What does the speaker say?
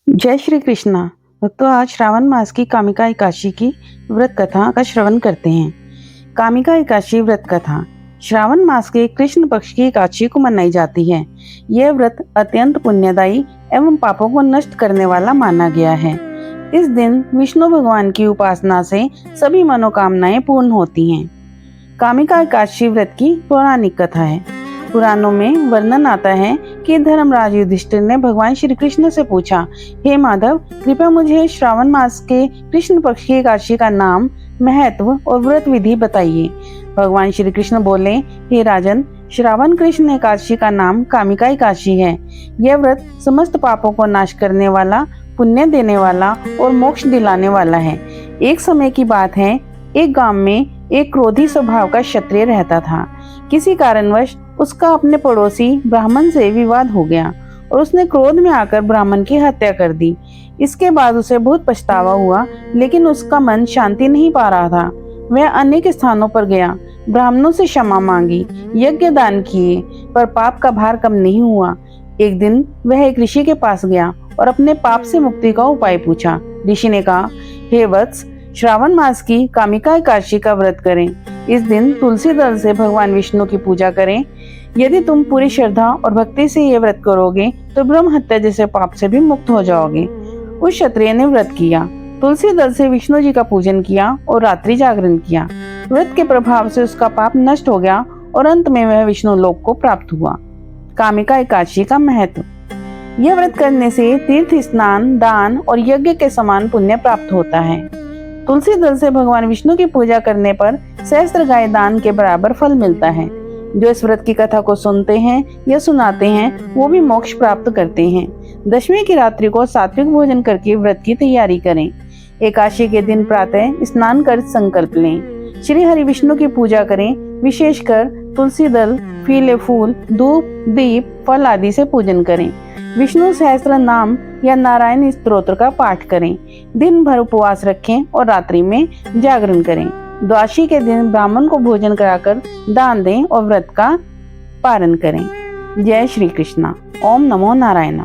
जय श्री कृष्णा। भक्तों, आज श्रावण मास की कामिका एकादशी की व्रत कथा का श्रवण करते हैं। कामिका एकादशी व्रत कथा श्रावण मास के कृष्ण पक्ष की एकादशी को मनाई जाती है। यह व्रत अत्यंत पुण्यदायी एवं पापों को नष्ट करने वाला माना गया है। इस दिन विष्णु भगवान की उपासना से सभी मनोकामनाएं पूर्ण होती हैं। कामिका एकादशी व्रत की पौराणिक कथा है। पुराणों में वर्णन आता है कि धर्मराज युधिष्ठिर ने भगवान श्री कृष्ण से पूछा, हे माधव, कृपया मुझे श्रावण मास के कृष्ण पक्ष की एकादशी का नाम, महत्व और व्रत विधि बताइए। भगवान श्री कृष्ण बोले, हे राजन, श्रावण कृष्ण एकादशी का नाम कामिका एकादशी है। यह व्रत समस्त पापों को नाश करने वाला, पुण्य देने वाला और मोक्ष दिलाने वाला है। एक समय की बात है, एक गांव में एक क्रोधी स्वभाव का क्षत्रिय रहता था। किसी कारणवश उसका अपने पड़ोसी ब्राह्मण से विवाद हो गया और उसने क्रोध में आकर ब्राह्मण की हत्या कर दी। इसके बाद उसे बहुत पछतावा हुआ, लेकिन उसका मन शांति नहीं पा रहा था। वह अनेक स्थानों पर गया, ब्राह्मणों से क्षमा मांगी, यज्ञ दान किए, पर पाप का भार कम नहीं हुआ। एक दिन वह एक ऋषि के पास गया और अपने पाप से मुक्ति का उपाय पूछा। ऋषि ने कहा, हे वत्स, श्रावण मास की कामिका एकादशी का व्रत करें। इस दिन तुलसी दल से भगवान विष्णु की पूजा करें। यदि तुम पूरी श्रद्धा और भक्ति से ये व्रत करोगे तो ब्रह्म हत्या जैसे पाप से भी मुक्त हो जाओगे। उस क्षत्रिय ने व्रत किया, तुलसी दल से विष्णु जी का पूजन किया और रात्रि जागरण किया। व्रत के प्रभाव से उसका पाप नष्ट हो गया और अंत में वह विष्णु लोक को प्राप्त हुआ। कामिका एकादशी का महत्व। यह व्रत करने से तीर्थ स्नान, दान और यज्ञ के समान पुण्य प्राप्त होता है। तुलसी दल से भगवान विष्णु की पूजा करने पर सहस्त्र गाय दान के बराबर फल मिलता है। जो इस व्रत की कथा को सुनते हैं या सुनाते हैं, वो भी मोक्ष प्राप्त करते हैं। दशमी की रात्रि को सात्विक भोजन करके व्रत की तैयारी करें। एकादशी के दिन प्रातः स्नान कर संकल्प लें। श्री हरि विष्णु की पूजा करें। विशेषकर तुलसी दल, पीले फूल, धूप, दीप, फल आदि से पूजन करें। विष्णु सहस्त्र नाम या नारायण स्तोत्र का पाठ करें। दिन भर उपवास रखें और रात्रि में जागरण करें। द्वादशी के दिन ब्राह्मण को भोजन कराकर दान दें और व्रत का पालन करें। जय श्री कृष्णा। ओम नमो नारायण।